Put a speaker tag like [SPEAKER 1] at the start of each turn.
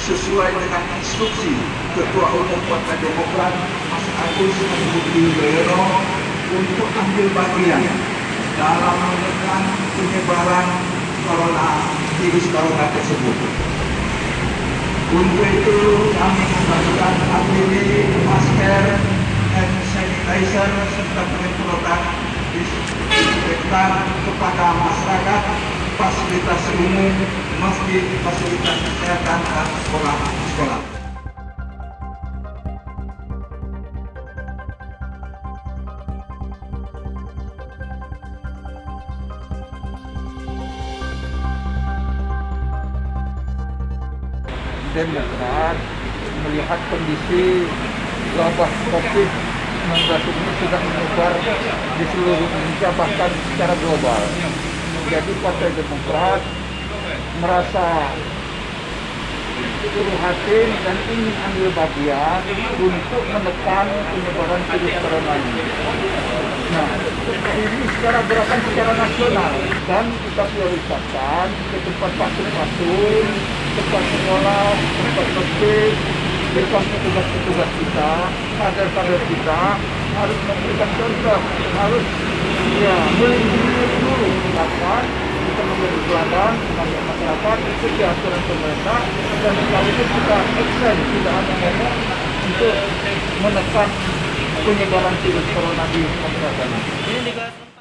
[SPEAKER 1] sesuai dengan instruksi Ketua Umum Partai Demokrat Mas Agus Harimurti Yudhoyono untuk ambil bagian dalam menekan penyebaran virus corona tersebut. Untuk itu kami membagikan APD, masker, hand sanitizer serta penyemprotan disinfektan kepada masyarakat, fasilitas umum, masjid, fasilitas kesehatan dan sekolah-sekolah.
[SPEAKER 2] Demokrat melihat kondisi wabah COVID-19 ini sudah menyebar di seluruh Indonesia bahkan secara global. Jadi Partai Demokrat merasa prihatin dan ingin ambil bagian untuk menekan penyebaran virus corona ini. Nah, ini secara gerakan secara nasional dan kita prioritaskan ke tempat pasien, tempat sekolah, tempat masjid, depan petugas-petugas kita, kader-kader kita harus memberikan contoh, harus melindungi dulu, agar kita menjadi teladan bagi masyarakat, ikuti aturan pemerintah, dan sekaligus kita action, tidak hanya ngomong untuk menekan penyebaran virus corona di masyarakat.